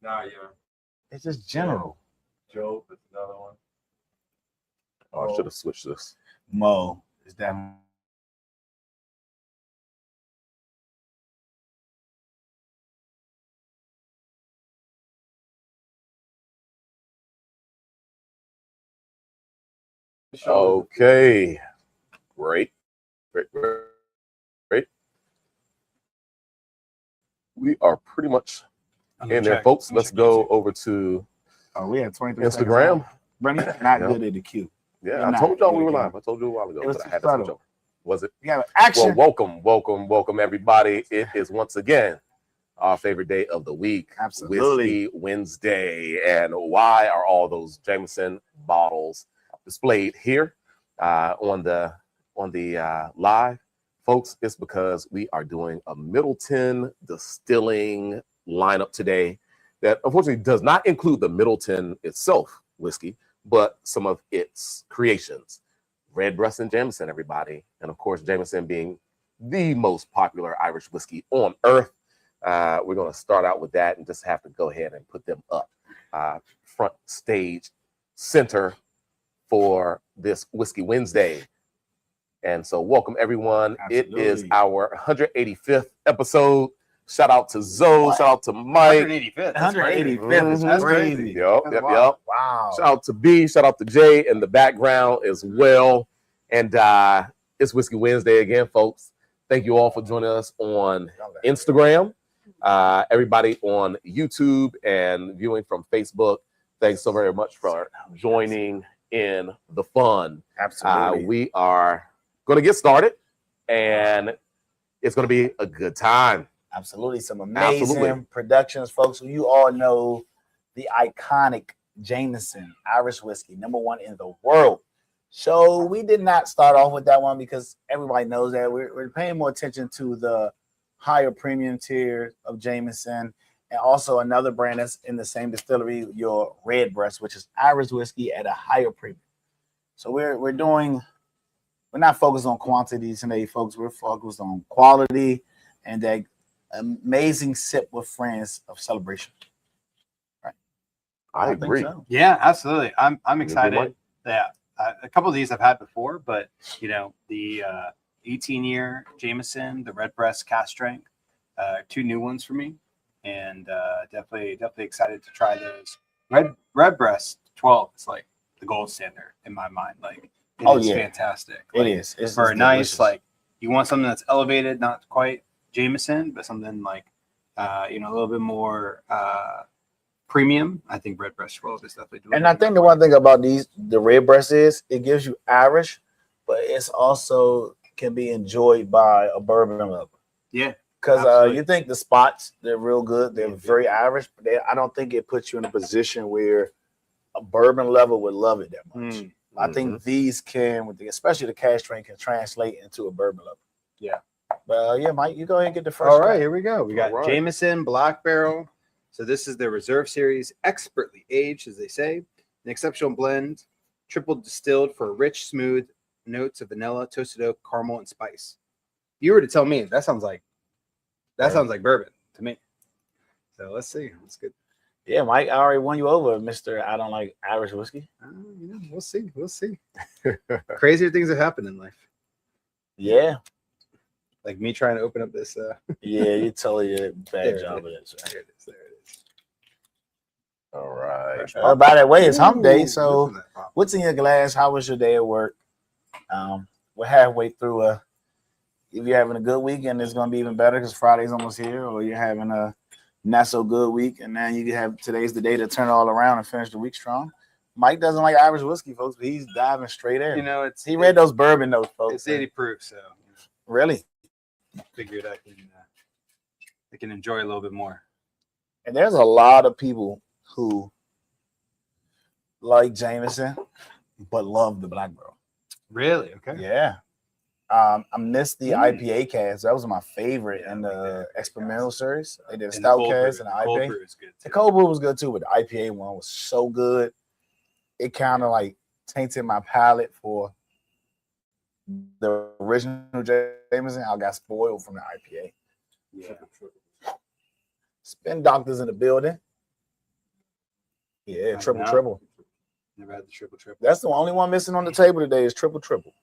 Nah, yeah. It's just general. Joe, that's another one. Oh, I should have switched this. Mo is that. Okay. Great. We are pretty much in there, folks. Let's go over to we had 23 Instagram. Bernie, not good at the queue. Yeah, I told y'all we were live. I told you a while ago, but I had to switch over. Was it? Yeah, action. Well, welcome, everybody. It is once again our favorite day of the week, Absolutely. Whiskey Wednesday. And why are all those Jameson bottles displayed here on the live, folks? It's because we are doing a Midleton distilling lineup today that unfortunately does not include the Midleton itself whiskey, but some of its creations. Redbreast and Jameson, everybody. And of course, Jameson being the most popular Irish whiskey on earth. We're going to start out with that and just have to go ahead and put them up front stage center for this Whiskey Wednesday. And so welcome, everyone. Absolutely. It is our 185th episode. Shout out to Zoe. Shout out to Mike. 185th. 185th. That's crazy. Yep. Wow. Shout out to B. Shout out to Jay in the background as well. And it's Whiskey Wednesday again, folks. Thank you all for joining us on Instagram. Everybody on YouTube and viewing from Facebook. Thanks so very much for joining in the fun. Absolutely. We are going to get started, and it's going to be a good time. Absolutely. Some amazing productions, folks. You all know the iconic Jameson Irish whiskey, #1 in the world. So we did not start off with that one because everybody knows that we're paying more attention to the higher premium tier of Jameson, and also another brand that's in the same distillery, your Redbreast, which is Irish whiskey at a higher premium. So we're not focused on quantity today, folks. We're focused on quality and that amazing sip with friends of celebration. Right? I agree. So. Yeah, absolutely. I'm excited. Yeah, a couple of these I've had before, but you know the 18-year Jameson, the Redbreast cask-strength, 2 new ones for me, and definitely excited to try those. Redbreast 12 is like the gold standard in my mind. Like it is fantastic. It is. It's very nice. Like you want something that's elevated, not quite Jameson, but something like a little bit more premium. I think Redbreast 12 is definitely doing. And I think the one thing about the Redbreast is it gives you Irish, but it's also can be enjoyed by a bourbon lover. Yeah, because you think the spots, they're real good, they're very Irish, but I don't think it puts you in a position where a bourbon lover would love it that much. I think these can, especially the cask-strength, can translate into a bourbon lover. Yeah. But yeah, Mike, you go ahead and get the first. All right, here we go. We got Jameson Black Barrel. So this is the Reserve Series, expertly aged, as they say. An exceptional blend, triple distilled for rich, smooth notes of vanilla, toasted oak, caramel, and spice. If you were to tell me, that sounds like bourbon to me. So let's see. That's good. Yeah, Mike, I already won you over, Mr. I don't like Irish whiskey. We'll see. We'll see. Crazier things have happened in life. Yeah. Like me trying to open up this. Yeah, you totally did a bad job of it. There it is. There it is. All right. By the way, it's hump day. So what's in your glass? How was your day at work? We're halfway through if you're having a good weekend, it's going to be even better because Friday's almost here, or you're having a not so good week, and then you have today's the day to turn it all around and finish the week strong. Mike doesn't like Irish whiskey, folks, but he's diving straight in. You know, he read those bourbon notes, folks. It's 80 proof, so really figured I can enjoy a little bit more. And there's a lot of people who like Jameson but love the Black Barrel. Really? Okay. Yeah. I missed the IPA cast. That was my favorite in the experimental series. They did a stout cast and an IPA. Cold brew is good too. The cold brew was good too, but the IPA one was so good. It kind of like tainted my palate for the original Jameson. I got spoiled from the IPA. Yeah. Spin doctors in the building. Yeah, I triple know. triple. Never had the triple. That's the only one missing on the table today is triple triple.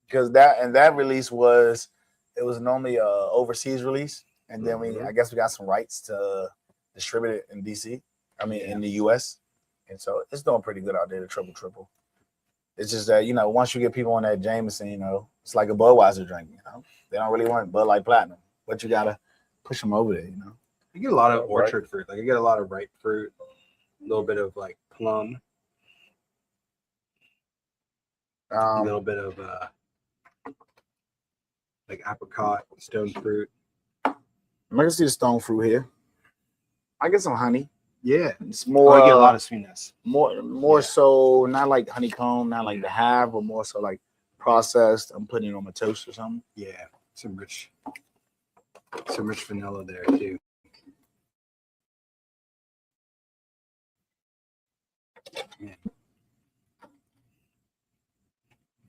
Because that release was normally a overseas release, and then I guess we got some rights to distribute it in DC. I mean in the US, and so it's doing pretty good out there. The triple triple. It's just that once you get people on that Jameson, it's like a Budweiser drink. They don't really want Bud Light Platinum, but you gotta push them over there. You get a lot of orchard fruit. Like I get a lot of ripe fruit, a little bit of like plum, a little bit of like apricot, stone fruit. I can see the stone fruit here. I get some honey. Yeah, it's more. I get a lot of sweetness. More so, not like honeycomb, not like the hive, but more so like processed. I'm putting it on my toast or something. Yeah, some rich vanilla there too. Yeah.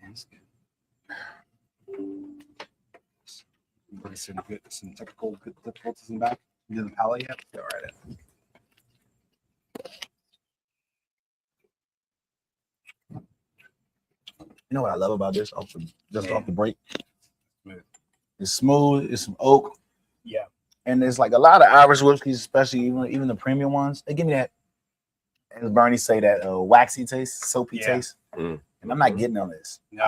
That's good. Some technical difficulties in the back. You did the palate yet? Go right in. You know what I love about this? Off the break. It's smooth. It's some oak. Yeah. And there's like a lot of Irish whiskeys, especially even the premium ones. They give me that, as Bernie say, that waxy taste, soapy taste. And I'm not getting on this. No.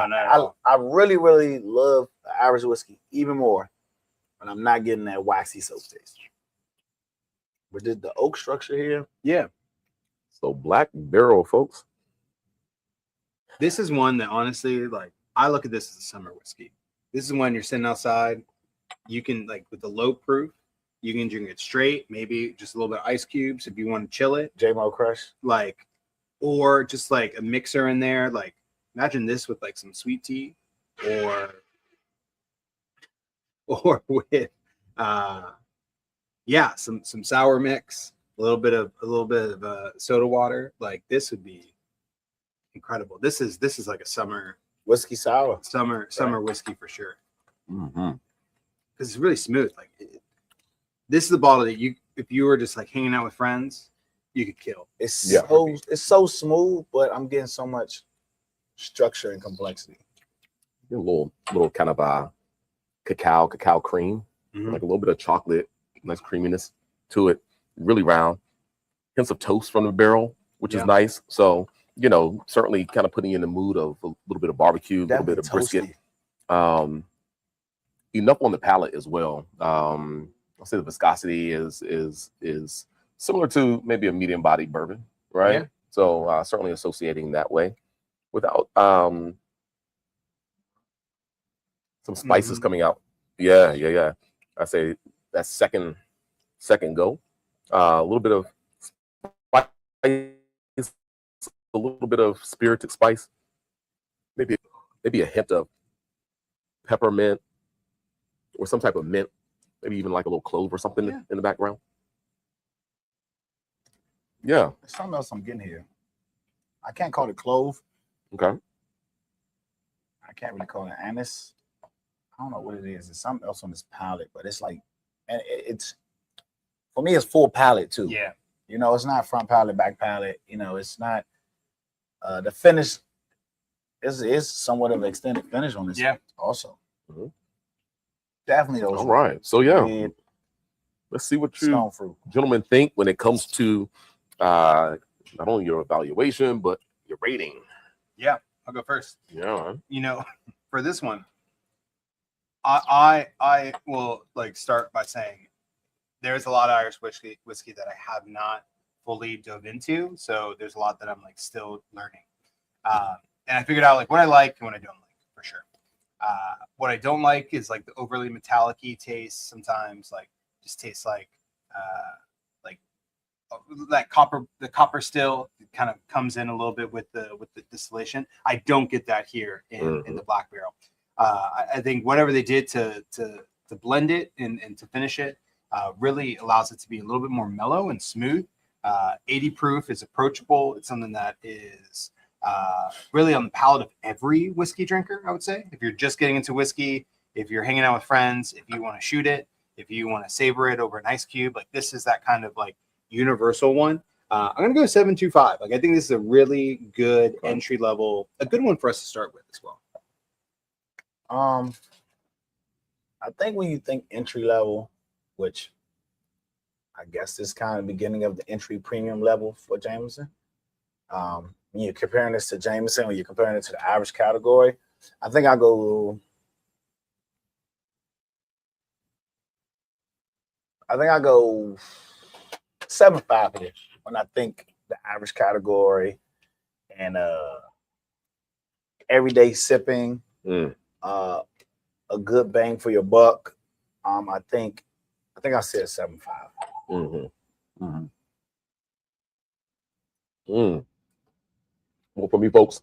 I really, really love Irish whiskey even more, but I'm not getting that waxy soap taste. But the oak structure here. Yeah. So Black Barrel, folks. This is one that honestly, like, I look at this as a summer whiskey. This is when you're sitting outside. You can, like, with the low proof, you can drink it straight, maybe just a little bit of ice cubes if you want to chill it. J-Mo Crush. Like, or just like a mixer in there. Like, imagine this with like some sweet tea or with some sour mix, a little bit of soda water. Like, this would be incredible. This is like a summer whiskey sour. Summer whiskey for sure. Mm-hmm. Because it's really smooth. Like, this is the bottle that if you were just like hanging out with friends, you could kill. It's so smooth, but I'm getting so much structure and complexity. A little kind of cacao cream, like a little bit of chocolate, nice creaminess to it. Really round. Hints of toast from the barrel, which is nice. So, certainly kind of putting you in the mood of a little bit of barbecue, a little bit of brisket. Enough on the palate as well. I'll say the viscosity is similar to maybe a medium bodied bourbon, right? Yeah. So certainly associating that way without some spices coming out. Yeah. I say that second go. A little bit of spice, a little bit of spirited spice, maybe a hint of peppermint or some type of mint, maybe even like a little clove or something in the background. Yeah. There's something else I'm getting here. I can't call it clove. Okay. I can't really call it anise. I don't know what it is. It's something else on this palate, but it's like, and it's, for me, it's full palate too. Yeah. It's not front palate, back palate. It's not, the finish is somewhat of an extended finish on this. Yeah. Also. Mm-hmm. Definitely those. All right. So let's see what you gentlemen think when it comes to not only your evaluation but your rating. Yeah, I'll go first. Yeah. For this one, I will like start by saying there's a lot of Irish whiskey that I have not fully dove into, so there's a lot that I'm like still learning. And I figured out like what I like and what I don't like for sure. What I don't like is like the overly metallic-y taste. Sometimes like just tastes like that copper still kind of comes in a little bit with the distillation. I don't get that here in the Black Barrel. I think whatever they did to blend it and to finish it really allows it to be a little bit more mellow and smooth. 80 proof is approachable. It's something that is really on the palate of every whiskey drinker, I would say. If you're just getting into whiskey, if you're hanging out with friends, if you want to shoot it, if you want to savor it over an ice cube, like this is that kind of like universal one. I'm gonna go 7.25. Like I think this is a really good entry level, a good one for us to start with as well. I think when you think entry level, which I guess this kind of beginning of the entry premium level for Jameson. When you're comparing this to Jameson, when you're comparing it to the average category, I think I'll go 7.5 here when I think the average category and everyday sipping, a good bang for your buck. I think I said 7.5. Well, for me, folks,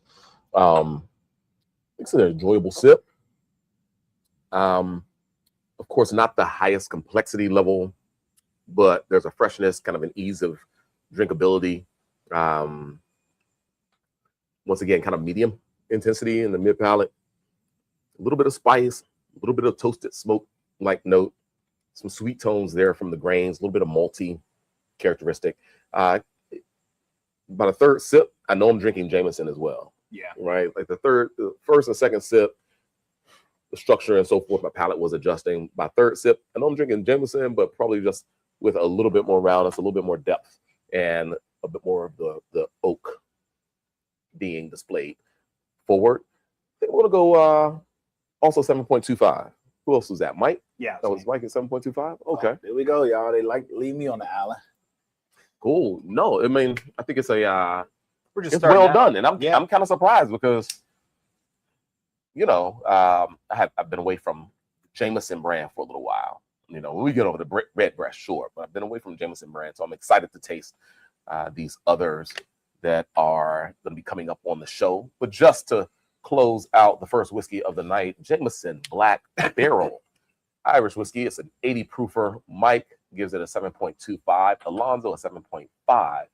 it's an enjoyable sip. Of course, not the highest complexity level, but there's a freshness, kind of an ease of drinkability. Once again, kind of medium intensity in the mid palate. A little bit of spice, a little bit of toasted smoke-like note, some sweet tones there from the grains, a little bit of malty characteristic. About a third sip, I know I'm drinking Jameson as well. Yeah. Right? Like the first and second sip, the structure and so forth, my palate was adjusting. By third sip, I know I'm drinking Jameson, but probably just with a little bit more roundness, a little bit more depth, and a bit more of the oak being displayed forward. I think we're going to go also 7.25. Who else was that? Mike? Yeah. That was Mike at 7.25? Okay. There we go, y'all. They like to leave me on the island. Cool. No, I mean, I think it's we're just it's well starting out. done. And I'm kind of surprised because, I've been away from Jameson brand for a little while. When we get over the Redbreast, sure, but I've been away from Jameson brand, so I'm excited to taste these others that are going to be coming up on the show. But just to close out the first whiskey of the night, Jameson Black Barrel Irish whiskey. It's an 80 proofer. Mike gives it a 7.25. Alonzo a 7.5.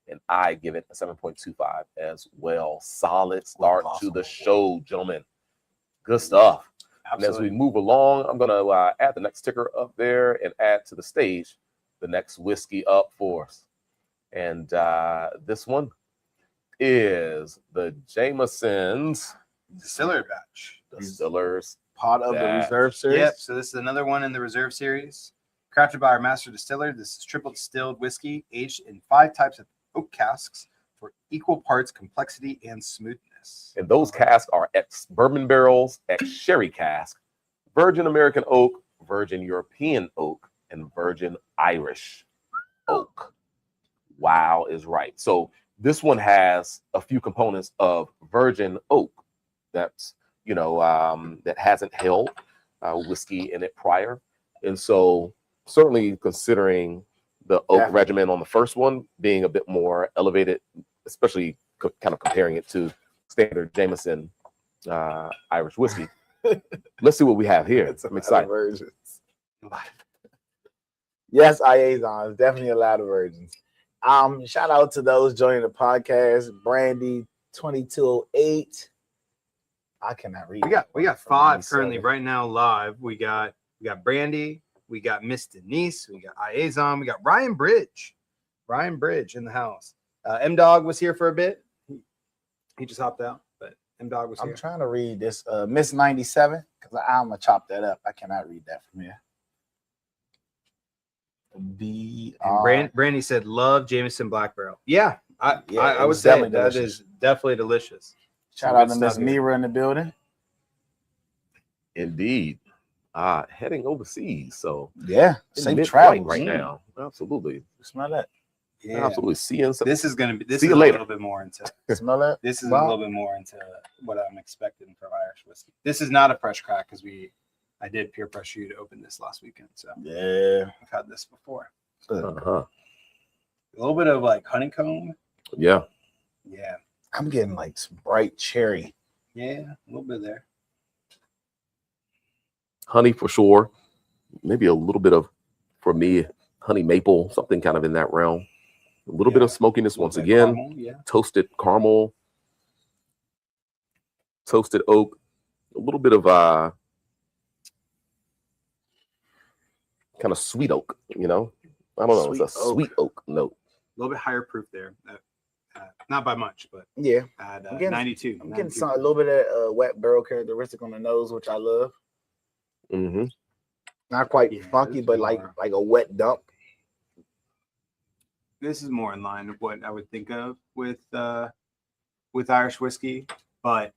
And I give it a 7.25 as well. Solid start to the show, gentlemen. Good stuff. Absolutely. And as we move along, I'm going to add the next ticker up there and add to the stage the next whiskey up for us. And this one is the Jameson's Distiller batch. Distillers. Part of the reserve series. Yep. So this is another one in the reserve series. Crafted by our master distiller. This is triple distilled whiskey aged in 5 types of oak casks for equal parts complexity and smoothness. And those casks are ex bourbon barrels, ex sherry cask, virgin American oak, virgin European oak, and virgin Irish oak. Wow is right. So this one has a few components of virgin oak that's that hasn't held whiskey in it prior, and so certainly considering the oak regimen on the first one being a bit more elevated, especially kind of comparing it to standard Jameson Irish whiskey. Let's see what we have here. I'm excited. Yes, IA's definitely a lot of versions. Shout out to those joining the podcast. Brandy 2208. I cannot read. We got 5 currently right now live. We got Brandy, we got Miss Denise, we got Iazon, we got Ryan Bridge in the house. M Dog was here for a bit. He just hopped out, but M Dog was here. I'm trying to read this Miss 97 because I'm gonna chop that up. I cannot read that from here. Brandy said, "Love Jameson Black Barrel." Yeah, I would say that delicious. Is definitely delicious. Shout out to Miss Mira in the building. Indeed. Heading overseas. So yeah, safe travel right now. Absolutely. Smell that. Yeah, absolutely. This is a little bit more into smell that. This is a little bit more into what I'm expecting from Irish whiskey. This is not a fresh crack because I did peer pressure you to open this last weekend. So yeah, I've had this before. Uh-huh. A little bit of like honeycomb. Yeah. Yeah. I'm getting like some bright cherry. Yeah, a little bit there. Honey for sure. Maybe a little bit of, for me, honey maple, something kind of in that realm. A little bit of smokiness once again. Caramel, toasted caramel, toasted oak, a little bit of kind of sweet oak, I don't know. It's a sweet oak note. A little bit higher proof there. Not by much, but Yeah, at I'm getting- 92. I'm getting a little bit of wet barrel characteristic on the nose, which I love. Mm-hmm. Not quite Yeah, funky, this but is like more- a wet dump. This is more in line with what I would think of with Irish whiskey, but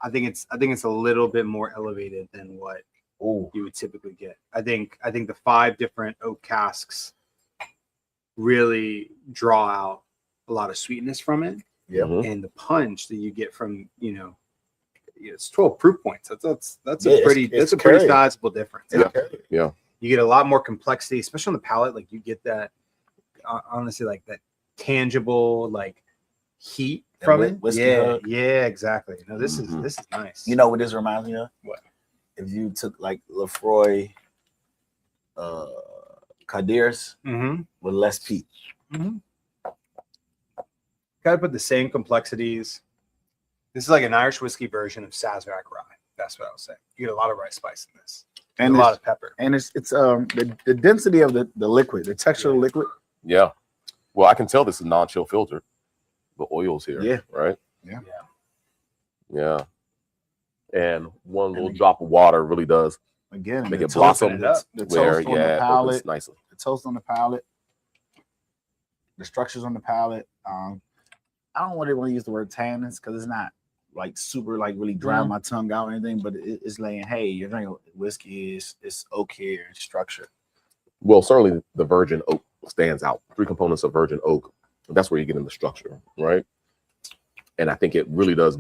I think it's a little bit more elevated than what Ooh, you would typically get. I think the 5 different oak casks really draw out a lot of sweetness from it, yeah. Mhm. and the punch that you get from it's 12 proof points. That's Yeah, a pretty it's pretty curry. sizable difference. Yeah. Okay. Yeah. You get a lot more complexity, especially on the palate. Like you get that honestly, like that tangible like heat That from whi- it. whiskey Yeah, hug. yeah, exactly. No, this Mhm. is nice. You know what this reminds me of? What? If you took like Lefroy, Cadirs Mm-hmm. with less peat. Got to put the same complexities. This is like an Irish whiskey version of Sazerac rye. That's what I was saying. You get a lot of rice spice in this, and a lot of pepper. And it's the density of the liquid, the texture of the liquid. Yeah. Well, I can tell this is non-chill filtered. The oils here. Yeah. Right. Yeah. Yeah. And one little then- drop of water really does Again, make the it toast- blossom. it up. The Where toast on the yeah, it opens palate, nicely. the toast on the palate, the structures on the palate. I don't really want to use the word tannins because it's not like super like really drying my tongue out or anything, but it's laying, hey, you're drinking whiskey, it's oak here, it's structure. Well, certainly the virgin oak stands out. 3 components of virgin oak. That's where you get in the structure, right? And I think it really does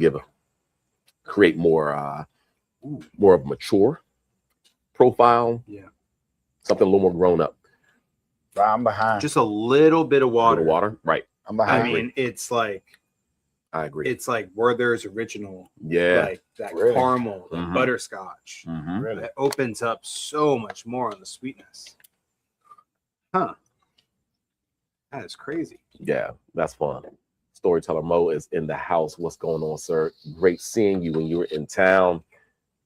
create more of a mature profile. Yeah. Something a little more grown up. I'm behind. Just a little bit of water. Water. Water. Right. I'm I behind. mean, it's like Werther's original, Yeah. like that Really? caramel, that Mhm. butterscotch. Mhm. really. It opens up so much more on the sweetness. Huh. That is crazy. Yeah, that's fun. Storyteller Mo is in the house. What's going on, sir? Great seeing you when you were in town.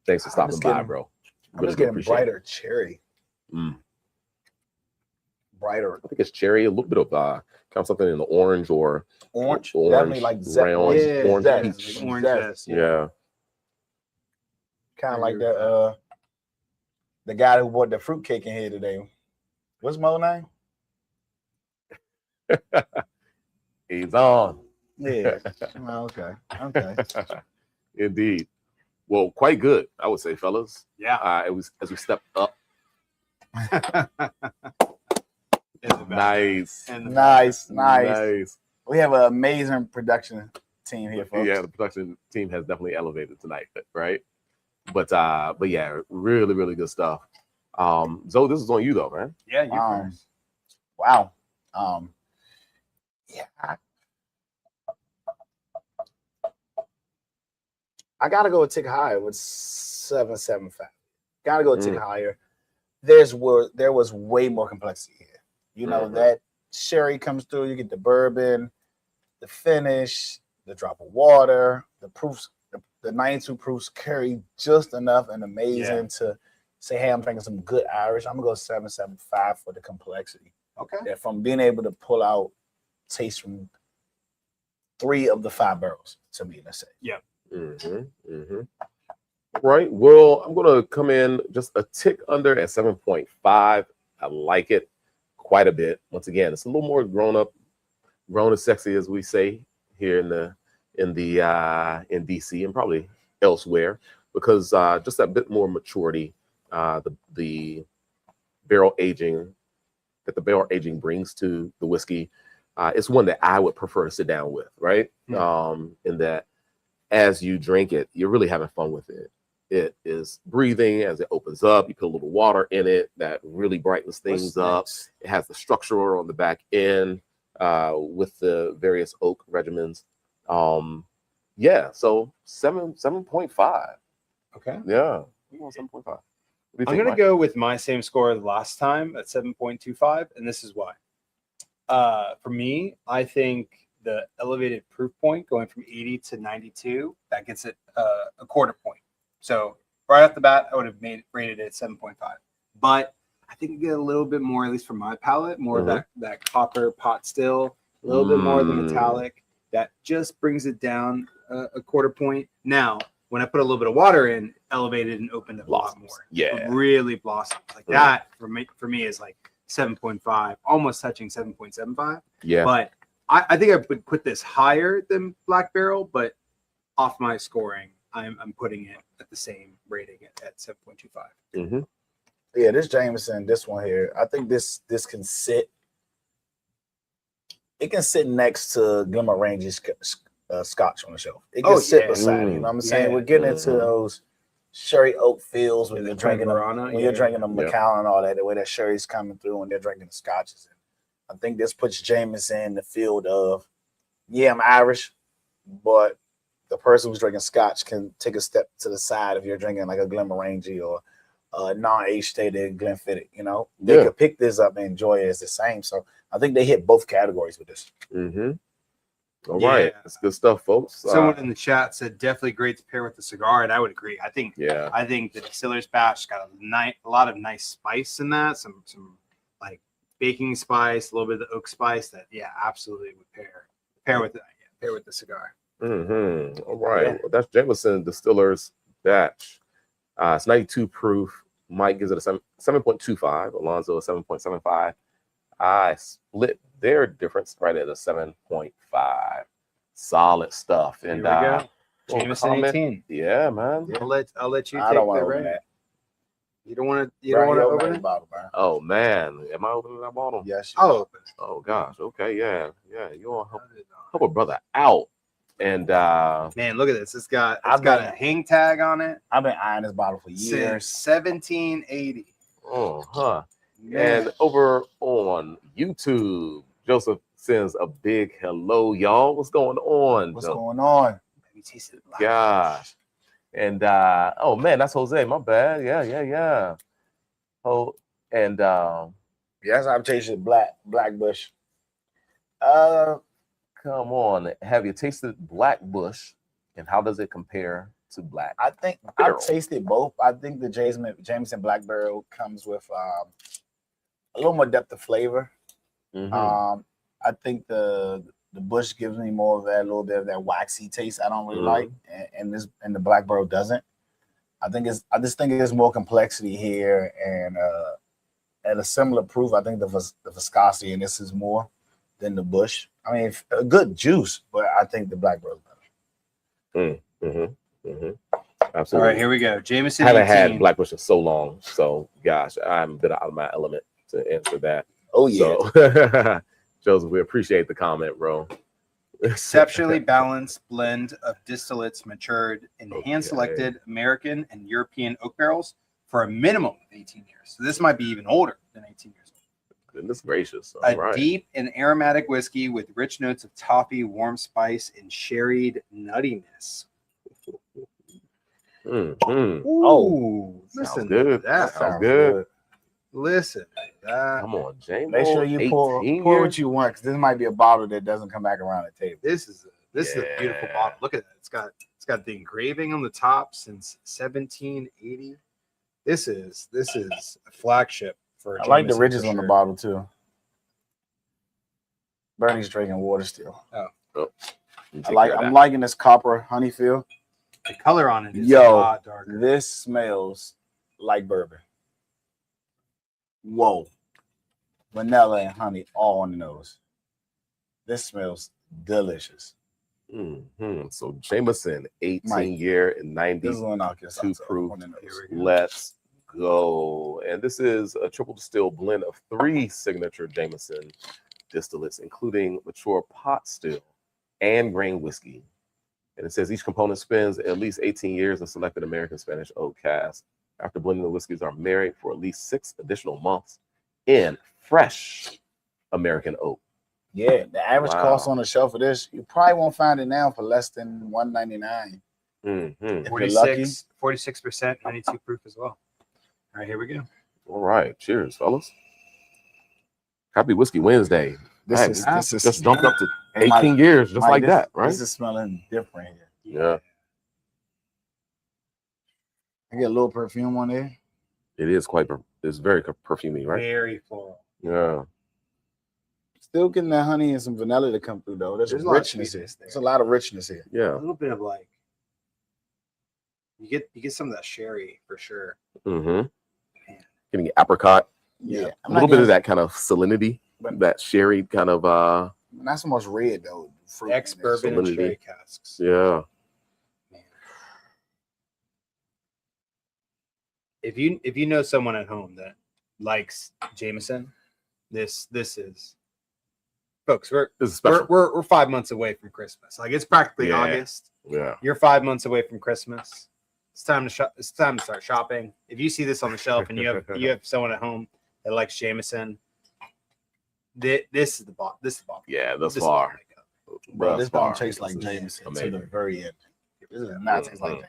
Thanks for I'm stopping just by, getting- bro. I'm Really just do getting appreciate it. brighter cherry. Mm. Brighter I think it's cherry, a little bit of kind of something in the orange or orange. Orange, Definitely like brown, orange. orange zest, peach. Orange zest. zest. yeah. Kind I of like agree with that. The guy who bought the fruitcake in here today. What's Mo's name? He's on. Yeah. Well, okay. Indeed. Well, quite good, I would say, fellas. Yeah. It was as we stepped up. In the back. Nice. In the back. Nice. Nice. We have an amazing production team here, folks. Yeah, the production team has definitely elevated tonight, right? But yeah, really, really good stuff. Zoe, this is on you though, man. Yeah, you first. Wow. Yeah. I gotta go a tick higher with 7.75. Gotta go a tick higher. There was way more complexity here. You know, that sherry comes through, you get the bourbon, the finish, the drop of water, the proofs, the 92 proofs carry just enough and amazing to say, hey, I'm drinking some good Irish. I'm gonna go 7.75 for the complexity. Okay. Yeah, from being able to pull out taste from 3 of the 5 barrels, to me, let's say. Yeah. Right. Well, I'm gonna come in just a tick under at 7.5. I like it quite a bit. Once again, it's a little more grown and sexy, as we say here in DC and probably elsewhere, because just that bit more maturity, the barrel aging brings to the whiskey. It's one that I would prefer to sit down with, right? In that as you drink it, you're really having fun with it. It is breathing as it opens up. You put a little water in it that really brightens things up. It has the structure on the back end with the various oak regimens. Yeah, so 7.5. Okay. Yeah, 7.5. I'm going to go with my same score last time at 7.25, and this is why. For me, I think the elevated proof point going from 80 to 92, that gets it a quarter point. So right off the bat, I would have rated it at 7.5. But I think you get a little bit more, at least for my palate, more of that copper pot still, a little bit more of the metallic. That just brings it down a quarter point. Now, when I put a little bit of water in, elevated and opened up a lot more. Yeah. It really blossoms. Like that for me is like 7.5, almost touching 7.75. Yeah. But I think I would put this higher than Black Barrel, but off my scoring, I'm putting it at the same rating at 7.25. Mm-hmm. Yeah, this Jameson, this one here, I think this can sit. It can sit next to Glenmorangie Scotch on the shelf. It can sit beside it. You know what I'm saying? Yeah. We're getting into those sherry oak feels when you're drinking them, you're drinking the Macallan and all that. The way that sherry's coming through when they're drinking the scotches. I think this puts Jameson in the field of, I'm Irish, but the person who's drinking scotch can take a step to the side if you're drinking like a Glenmorangie or non-age stated Glenfiddich. You know, they could pick this up and enjoy it as the same. So I think they hit both categories with this. Mm-hmm. All right, that's good stuff, folks. Someone in the chat said definitely great to pair with the cigar, and I would agree. I think the Distiller's batch got a lot of nice spice in that, some like baking spice, a little bit of the oak spice that absolutely would pair with the cigar. Mm-hmm. All right, well, that's Jameson Distiller's batch. It's 92 proof. Mike gives it a 7.25. Alonzo a 7.75. I split their difference right at a 7.5. Solid stuff. And Jameson 18. Yeah, man. I'll let you I take don't want that, to open right? that. You don't want to open it? Bottle, bro. Oh man, am I opening that bottle? Yes. I'll open it. Oh gosh. Okay. Yeah. You want to help a brother out. And man, look at this. It's got a hang tag on it. I've been eyeing this bottle for years. Since 1780. Oh, huh. Man. And over on YouTube, Joseph sends a big hello, y'all. What's going on? What's going on? Let me taste it. Gosh. And oh man, that's Jose. My bad. Yeah. Oh, and yes, I've tasted Blackbush. Come on. Have you tasted Blackbush? And how does it compare to Black? I think I've tasted both. I think the Jameson Black Barrel comes with a little more depth of flavor. Mm-hmm. I think the Bush gives me more of that, a little bit of that waxy taste I don't really like, and the Black Barrel doesn't. I just think there's more complexity here, and at a similar proof, I think the viscosity in this is more than the Bush. I mean, a good juice, but I think the Black Barrel is better. Absolutely. All right, here we go. Jameson. I haven't had Blackbush in so long, so gosh, I'm a bit out of my element to answer that. Oh yeah. So, Joseph, we appreciate the comment, bro. Exceptionally balanced blend of distillates matured in hand-selected American and European oak barrels for a minimum of 18 years. So this might be even older than 18 years old. Goodness gracious. All right. Deep and aromatic whiskey with rich notes of toffee, warm spice, and sherried nuttiness. Oh, listen good. to that. Sounds good. Listen to that. Come on, James. Make sure you pour what you want, because this might be a bottle that doesn't come back around the table. This is a beautiful bottle. Look at that. It's got the engraving on the top since 1780. This is a flagship for. I like the ridges on the bottle too. Bernie's drinking water still. I'm liking this copper honey feel. The color on it is a lot darker. This smells like bourbon. Whoa. Vanilla and honey all on the nose. This smells delicious. So Jameson, 18-year and 92 proof. Let's go. And this is a triple distilled blend of 3 signature Jameson distillates, including mature pot still and grain whiskey. And it says each component spends at least 18 years in selected American Spanish oak casks. After blending, the whiskeys are married for at least 6 additional months in fresh American oak. Yeah, the average cost on the shelf of this, you probably won't find it now for less than $1.99. 46%, 92 proof as well. All right, here we go. All right, cheers, fellas. Happy Whiskey Wednesday. This is just jumped up to 18 years, just like that, right? This is smelling different here. Yeah. I get a little perfume on there. It is it's very perfumey, right? Very floral. Yeah. Still getting that honey and some vanilla to come through though. There's a lot of richness here. sweetness there. There's a lot of richness here. Yeah. A little bit of like you get some of that sherry for sure. Mm-hmm. Getting apricot. Yeah, A little bit of that kind of salinity, that sherry kind of not so much red though. Fruit Ex bourbon and salinity. sherry casks. Yeah. Man. If you know someone at home that likes Jameson, this is folks. This is special. We're 5 months away from Christmas. Like it's practically Yeah. August. Yeah. You're 5 months away from Christmas. It's time to shop. It's time to start shopping. If you see this on the shelf and you have someone at home that likes Jameson, this is the bottom. This is the bottom. Yeah, thus This is far. the makeup. Bro, this don't far. taste like This is Jameson to amazing. the very end. This does not taste like Mhm. Jameson.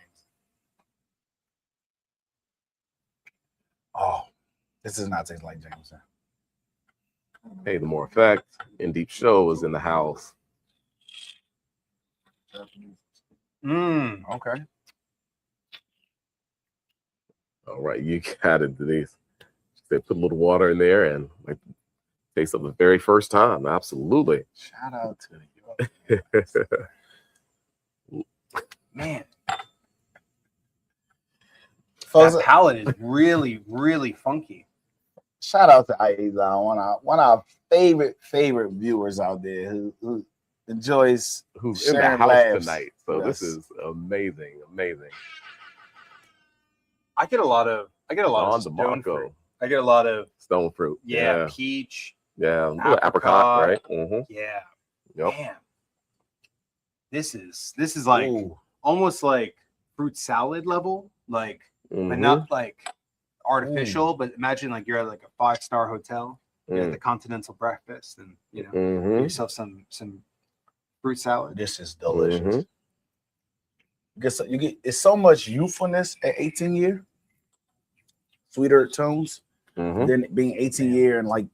Oh, this does not taste like Jameson. Hey, the more effect. In Deep Show is in the house. Okay. All right, you got it, Denise. They put a little water in there and like taste of the very first time. Absolutely. Shout out to you. Man. Folks, That palate is really, really funky. shout out to Aiza, one of our favorite viewers out there who enjoys Who's in the sharing house laughs. tonight. So Yes. this is amazing. I get a lot of On stone DeMarco. fruit. I get a lot of Stone fruit. peach. Yeah. A little apricot, right? Mm-hmm. Yeah. Yep. Man. This is like Ooh. almost like fruit salad level, like but Mhm. not like artificial, but imagine like you're at like a 5-star hotel, you're at Mm. the continental breakfast, and you know, Mhm. get yourself some fruit salad. This is delicious. Mhm. You get it's so much youthfulness at 18 year, sweeter tones, Mhm. than being 18 year and like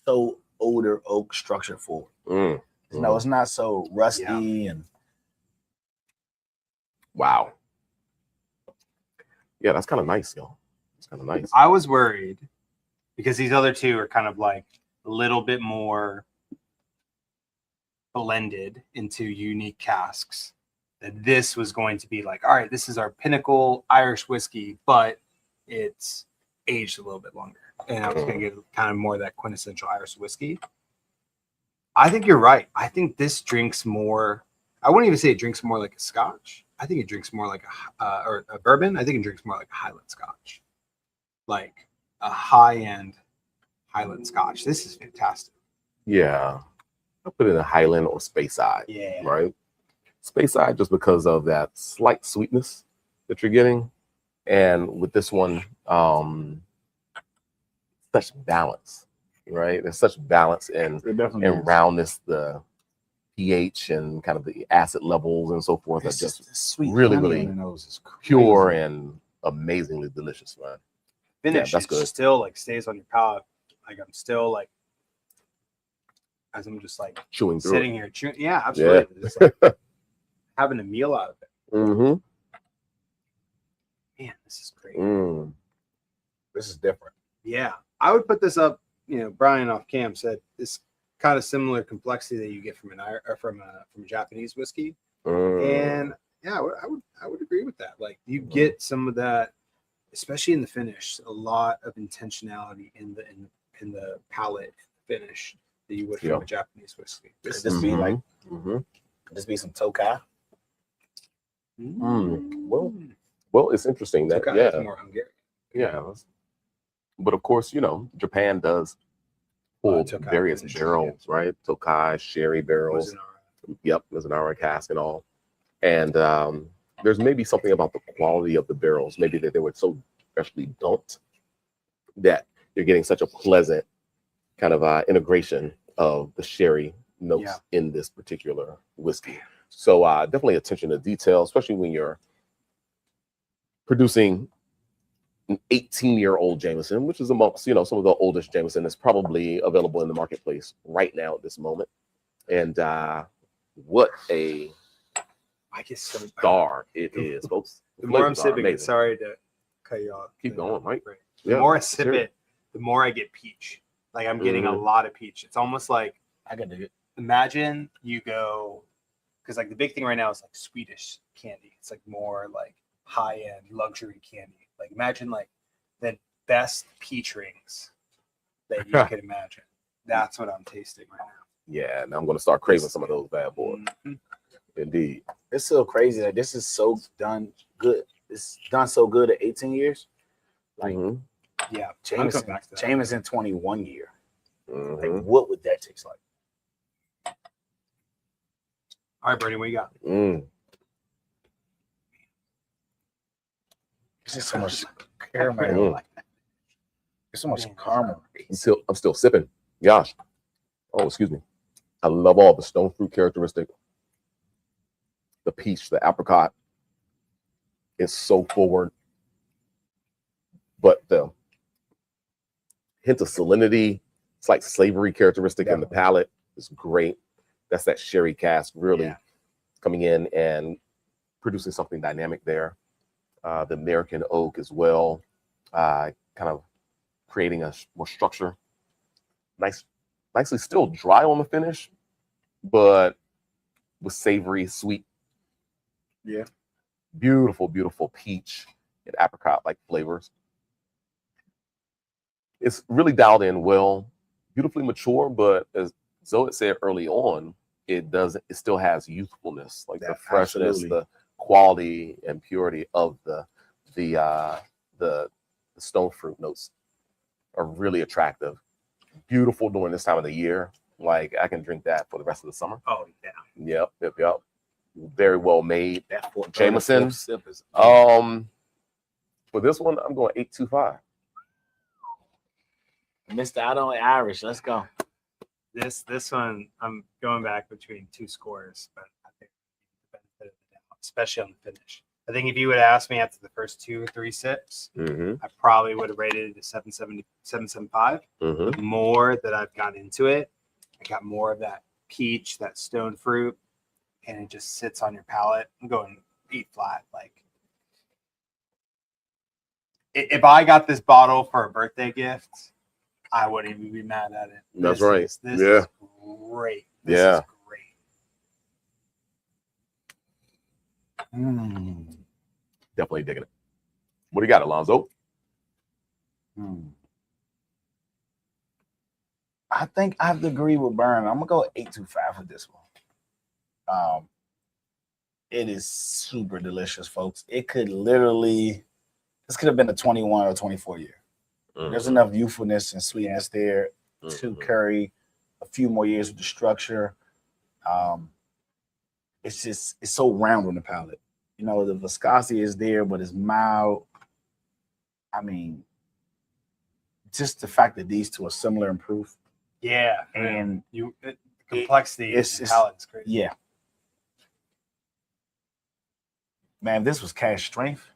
so older oak structure forward. Mm. No, it's not so rusty and Wow. Yeah, that's kind of nice, y'all. It's kind of nice. I was worried because these other two are kind of like a little bit more blended into unique casks. That this was going to be like, all right, this is our pinnacle Irish whiskey, but it's aged a little bit longer. And I was going to get kind of more of that quintessential Irish whiskey. I think you're right. I think this drinks more. I wouldn't even say it drinks more like a scotch. I think it drinks more like or a bourbon. I think it drinks more like a Highland scotch, like a high-end Highland scotch. This is fantastic. Yeah. I'll put it in a Highland or Speyside. Yeah. Right? Speyside just because of that slight sweetness that you're getting. And with this one, such balance, right? There's such balance and roundness, the pH and kind of the acid levels and so forth are just sweet. really, honey really on the nose is pure crazy. and amazingly delicious, man. Finish that's it good. still like stays on your palate. Like I'm still like, as I'm just like Chewing through sitting here chewing. Yeah, absolutely. Just like having a meal out of it. it. Mm-hmm. Man, this is great. Mm. This is different. Yeah, I would put this up. You know, Brian off cam said this kind of similar complexity that you get from from a Japanese whiskey, and yeah, I would agree with that. Like you get some of that, especially in the finish, a lot of intentionality in the palate finish that you would from a Japanese whiskey. Could this be like? Mm-hmm. Could this be some Tokai? Well, it's interesting that Tokai is more Hungarian. Yeah. But of course, you know, Japan does pull Tokai various finishes, barrels, right? Tokai, sherry barrels. Yep, there's an hour cask and all. And there's maybe something about the quality of the barrels, maybe that they were so freshly dumped that you're getting such a pleasant kind of integration of the sherry notes in this particular whiskey. So definitely attention to detail, especially when you're producing an 18-year-old Jameson, which is amongst, you know, some of the oldest Jameson that's probably available in the marketplace right now at this moment. And what a star it is, folks. The more I'm Flavors are sipping, amazing. sorry to cut you off. Keep going, right? The more I sip it, the more I get peach. Like I'm getting a lot of peach. It's almost like I can do it. Imagine you go, because like the big thing right now is like Swedish candy. It's like more like high end luxury candy. Like imagine like the best peach rings that you could imagine. That's what I'm tasting right now. Yeah, now I'm going to start craving some of those bad boys. Mhm. Indeed. It's so crazy that this is so done good. It's done so good at 18 years. Like Mhm. Yeah, I'll Jameson, come back to that. Jameson 21 year. Mhm. Like, what would that taste like? All right, Brady, what you got? Mm. There's just so much caramel. Mm. There's so much Man. caramel. I'm still sipping. Gosh. Oh, excuse me. I love all the stone fruit characteristic. The peach, the apricot is so forward. But the hint of salinity, it's like savory characteristic in the palate is great. That's that sherry cask really coming in and producing something dynamic there. The American oak as well, kind of creating a more structure. Nicely still dry on the finish, but with savory, sweet. Yeah. Beautiful, beautiful peach and apricot-like flavors. It's really dialed in well, beautifully mature, but as Zoe said early on, it still has youthfulness, like the freshness, absolutely. the quality and purity of the stone fruit notes are really attractive. Beautiful during this time of the year. Like I can drink that for the rest of the summer. Oh yeah. Yep. Very well made. That Jameson. sip is For this one, I'm going 8.25. missed out on Irish. Let's go. This one, I'm going back between two scores, but I think the benefit of the doubt, especially on the finish. I think if you would ask me after the first 2 or 3 sips, I probably would have rated it a 7.70, 7.75. The more that I've got into it, I got more of that peach, that stone fruit, and it just sits on your palate. I'm going 8 flat. Like, if I got this bottle for a birthday gift, I wouldn't even be mad at it. That's right. This is great. This is great. Definitely digging it. What do you got, Alonzo? I think I have to agree with Burn. I'm gonna go 8.25 for this one. It is super delicious, folks. It could literally, this could have been a 21 or 24 year. There's enough youthfulness and sweetness there to carry a few more years with the structure. It's so round on the palate. You know, the viscosity is there, but it's mild. I mean, just the fact that these two are similar in proof. Yeah, and the complexity is palate's great. Yeah, man, this was cask-strength.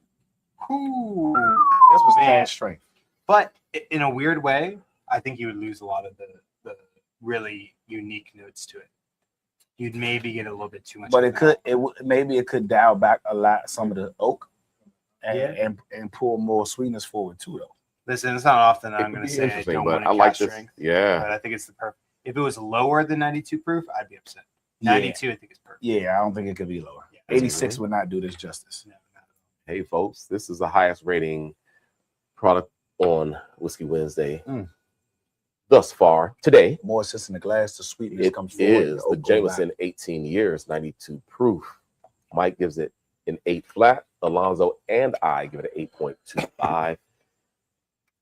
This was cask-strength. But in a weird way, I think you would lose a lot of the really unique notes to it. You'd maybe get a little bit too much. But maybe it could dial back a lot some of the oak and pull more sweetness forward too, though. Listen, it's not often I'm going to say I don't want to like this. strength. Yeah, but I think it's the perfect. If it was lower than 92 proof, I'd be upset. 92, I think it's perfect. Yeah, I don't think it could be lower. 86 would not do this justice. No. Hey, folks, this is the highest rating product on Whiskey Wednesday thus far today. More sits in the glass, the sweetness comes forward. It is the Jameson 18 years, 92 proof. Mike gives it an 8 flat. Alonzo and I give it an 8.25.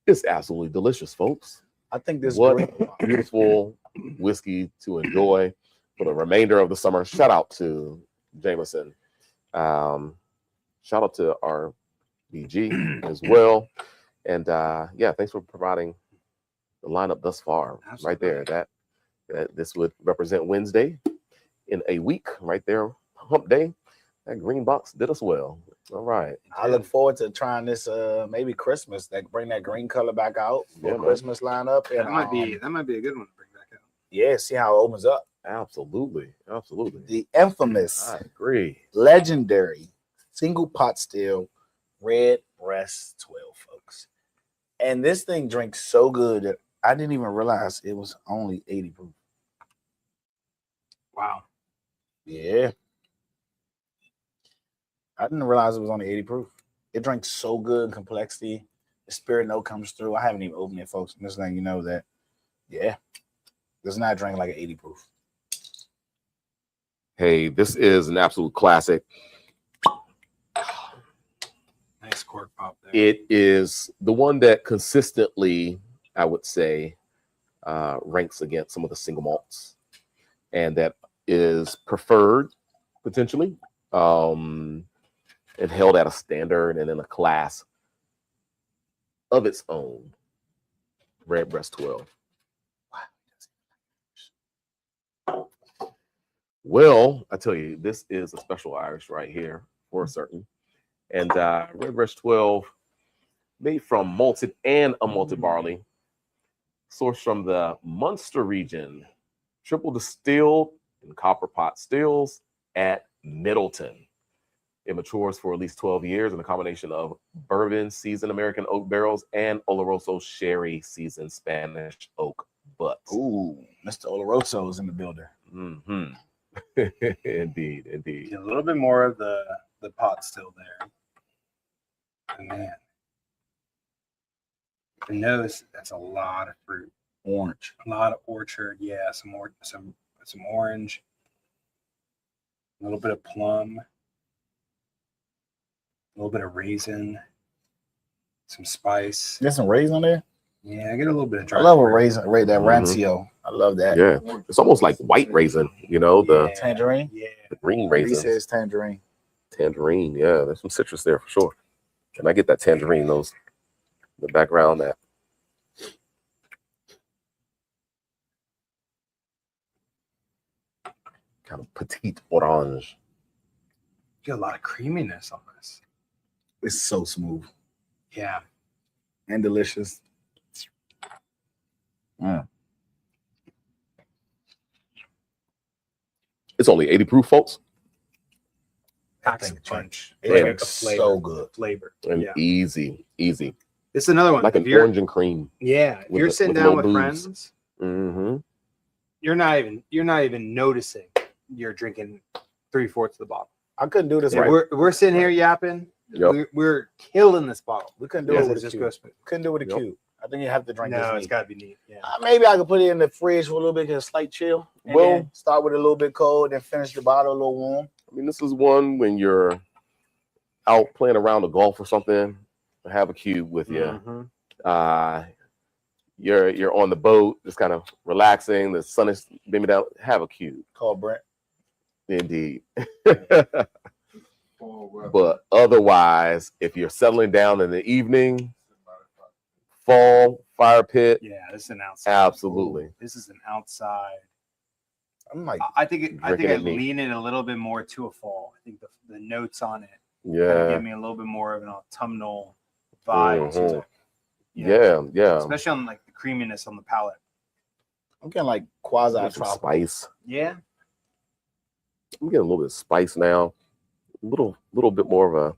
It's absolutely delicious, folks. I think this beautiful whiskey to enjoy for the remainder of the summer. Shout out to Jameson. Shout out to our BG as well. And thanks for providing the lineup thus far. Absolutely. Right there. That this would represent Wednesday in a week, right there, hump day. That green box did us well. All right. I look forward to trying this maybe Christmas. Bring that green color back out for Christmas lineup. And that might be a good one to bring back out. Yeah, see how it opens up. Absolutely. The infamous, I agree, legendary single pot still Redbreast 12, folks. And this thing drinks so good that I didn't even realize it was only 80 proof. Wow. Yeah. I didn't realize it was only 80 proof. It drinks so good in complexity. The spirit note comes through. I haven't even opened it, folks. I'm just letting you know that, yeah, does not drink like an 80 proof. Hey, this is an absolute classic. Nice cork pop there. It is the one that consistently, I would say, ranks against some of the single malts, and that is preferred potentially, and held at a standard and in a class of its own. Redbreast 12. Wow. Well, I tell you, this is a special Irish right here for certain. And Redbreast 12, made from malted and unmalted barley, sourced from the Munster region, triple-distilled in copper pot stills at Midleton. It matures for at least 12 years in a combination of bourbon seasoned American oak barrels and Oloroso sherry seasoned Spanish oak butts. Ooh, Mr. Oloroso is in the building. Mm-hmm. Indeed, indeed. A little bit more of the pot still there. And man, the nose, that's a lot of fruit. Orange. A lot of orchard. Yeah, some orange. A little bit of plum. A little bit of raisin. Some spice. There's some raisin on there. Yeah, I get a little bit of dry. I love a fruit. raisin, right? That rancio. I love that. Yeah, it's almost like white raisin, you know, the Yeah, Tangerine. Yeah. green He raisin. says tangerine. Tangerine, yeah, there's some citrus there for sure. Can I get that tangerine, those, the background, that kind of petite orange. You get a lot of creaminess on this. It's so smooth Yeah. and delicious. It's only 80 proof, folks, Packs think a punch. It Yeah. drinks so good. Flavor. and Yeah. easy. This is another one. Like If an you're- orange and cream. Yeah. If with you're the- sitting with down no with booze. friends, Mm-hmm. you're not even noticing you're drinking 3/4 of the bottle. I couldn't do this. Right. With, We're sitting here yapping. Yep. We're killing this bottle. we couldn't do Yeah. it with Just a go cube. smooth. Couldn't do it with a Yep. cube. I think you have to drink this. No, it's neat. got to be neat. Yeah. Maybe I could put it in the fridge for a little bit, get a slight chill. And Well- then start with a little bit cold, then finish the bottle a little warm. I mean, this is one when you're out playing around the golf or something, have a cube with you. Mhm. You're on the boat, just kind of relaxing. The sun is beaming down. Have a cube, Called Brent. indeed. Fall weather. But otherwise, if you're settling down in the evening, fall, fire pit, Yeah, this is an outside. absolutely. This is an outside. I'm like, I think I Drinking it neat. lean it a little bit more to a fall. I think the notes on it kind of Yeah, give me a little bit more of an autumnal vibe. to Mhm. it. Yeah. yeah. Especially on like the creaminess on the palate. I'm getting like quasi Get some tropical. spice. Yeah. I'm getting a little bit of spice now. A little bit more of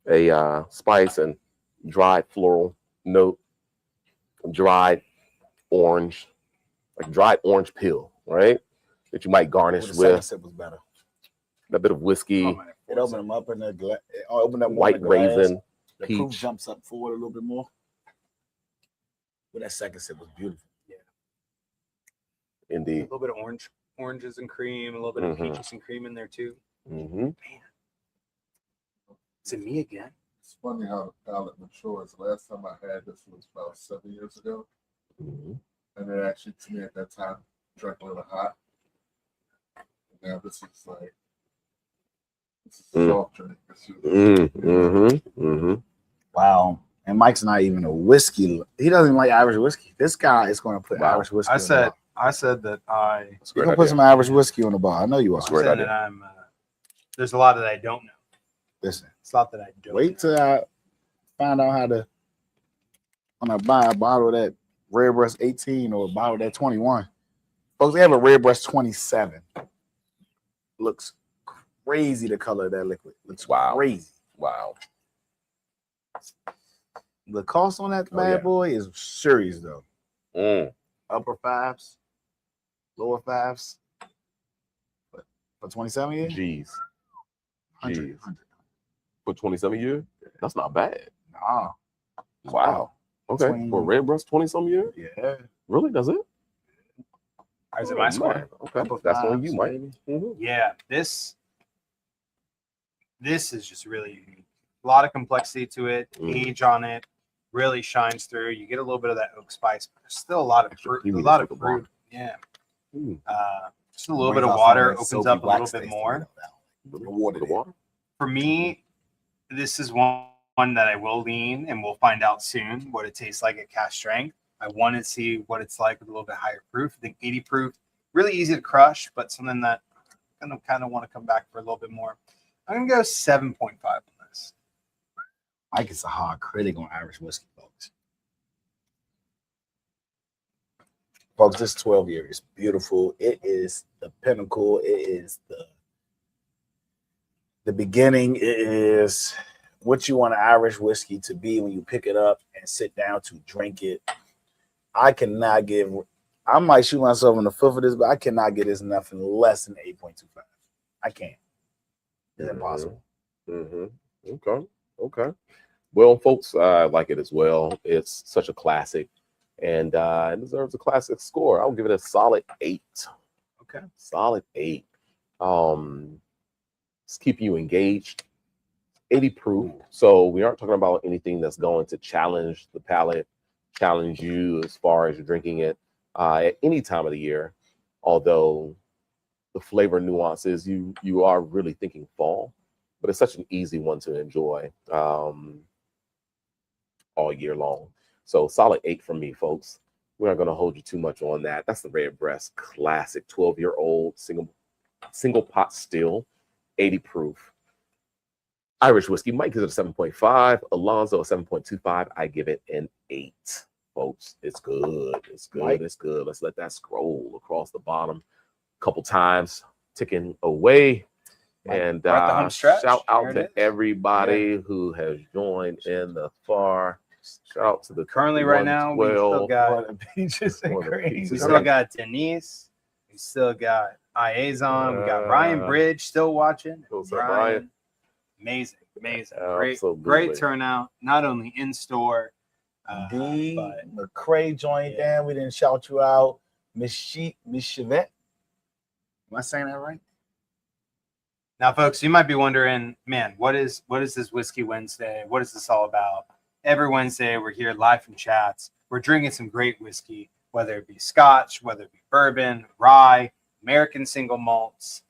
a spice and dried floral note. Dried orange, like dried orange peel, right? That you might garnish The second with sip was better. a bit of whiskey, Oh, man. It opened them up in the glass. It opened up more white in the glass. raisin, The proof peach. jumps up forward a little bit more. But that second sip was beautiful. A Indeed. little bit of oranges and cream, a little bit of Mhm. peaches and cream in there too. Mm-hmm. Is it me again? It's funny how the palate matures. The last time I had this was about 7 years ago. Mm-hmm. And it actually, to me at that time, drank a little hot. And now this is like, this is a Mm. soft drink. This is- Mm-hmm. Mm-hmm. Wow. And Mike's not even a whiskey. He doesn't even like Irish whiskey. This guy is going to put Wow. Irish whiskey. I on the said bar. that I That's a You're great going to put idea. some Irish whiskey on the bar. I know you are. That's great said idea. that I'm there's a lot that I don't know. Listen, It's a lot that I don't wait know. till I find out how to, when I buy a bottle of that Redbreast 18 or a bottle of that 21. Folks, they have a Redbreast 27. Looks crazy, the color of that liquid. Looks Wow. crazy. Wow. The cost on that Oh, bad yeah. boy is serious, though. Mm. Upper fives, lower fives. For 27 years? Jeez. 100. Jeez. For 27 years? That's not bad. Nah. Wow. Okay. For Redbreast, 20-some years? Yeah. Really? That's it? Is it my score? Man. Okay. Couple That's on fives, you, Mike. maybe. Mhm. Yeah, this is just really unique. A lot of complexity to it. Age on it really shines through. You get a little bit of that oak spice, but there's still a lot of fruit. creamy A lot of with the bar. fruit. Yeah. Mm. Just a little bit Brings of out water some of that opens silky up a black little bit taste more. to it, though. The water. The water? For me, this is one that I will lean, and we'll find out soon what it tastes like at cask strength. I want to see what it's like with a little bit higher proof. I think 80 proof, really easy to crush, but something that I'm gonna kind of want to come back for a little bit more. I'm gonna go 7.5 on this. Mike is a hard critic on Irish whiskey, folks. Folks, this 12 year is beautiful. It is the pinnacle. It is the beginning. It is what you want an Irish whiskey to be when you pick it up and sit down to drink it. I cannot give, I might shoot myself in the foot for this, but I cannot get this nothing less than 8.25. I can't. It's impossible. Okay. Okay. Well, folks, I like it as well. It's such a classic, and it deserves a classic score. I'll give it a solid 8. Okay. Solid 8. It's keeping you engaged. 80 proof. So we aren't talking about anything that's going to challenge the palate, challenge you as far as you're drinking it at any time of the year. Although the flavor nuances, you are really thinking fall, but it's such an easy one to enjoy all year long. So solid 8 from me, folks. We're not going to hold you too much on that. That's the Redbreast classic 12-year-old single pot still, 80 proof. Irish whiskey. Mike gives it a 7.5. Alonzo a 7.25. I give it an 8, folks. It's good. It's good. Mike? It's good. Let's let that scroll across the bottom a couple times, ticking away. And we're at the home stretch. shout out There to it is. everybody who has joined in the far. Shout out to the Currently, right now, we still 112. got Peaches and What a cream. piece we of still got Denise. We still got Iazon. We got Ryan Bridge still watching. What's up, Ryan? Amazing. Absolutely. Great turnout. Not only in store, D. but McCrae joined in. We didn't shout you out. Miss Chevette. Am I saying that right? now, folks, you might be wondering, man, what is this Whiskey Wednesday? What is this all about? Every Wednesday, we're here live from chats. We're drinking some great whiskey, whether it be Scotch, whether it be bourbon, rye, American single malts.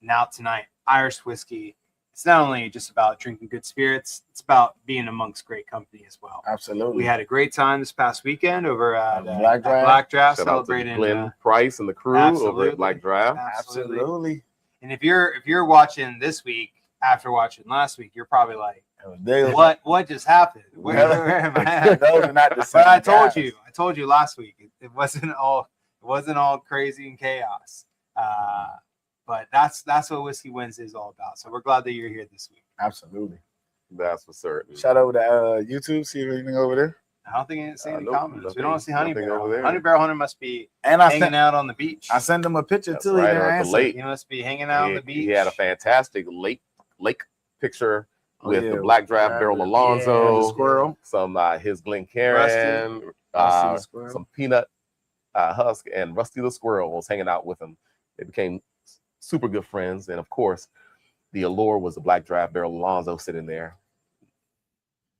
Now tonight, Irish whiskey. It's not only just about drinking good spirits, it's about being amongst great company as well. Absolutely. We had a great time this past weekend over at Black Draft. Black Draft, Shout out to celebrating Glenn Price and the crew over at Black Draft. Absolutely. And if you're watching this week after watching last week, you're probably like, They, what just happened? Where am I at? Those are not the same But I guys. told you last week it wasn't all crazy and chaos. But that's what Whiskey Wednesday is all about. So we're glad that you're here this week. Absolutely. That's for certain. Shout out to YouTube. See anything over there. I don't think I see any Nope, comments. We don't see Honey nothing Barrel. over there. Honey Barrel Hunter must be And I hanging out on the beach. sent them a picture That's too. right, He didn't or at the answer. lake. He must be hanging out on the beach. He had a fantastic lake picture with yeah, the Black Draft Barrel yeah, Alonzo, the squirrel. some his Glencairn, Rusty the squirrel. some peanut husk, and Rusty the squirrel was hanging out with him. They became super good friends, and of course, the allure was the Black Draft Barrel Alonzo sitting there,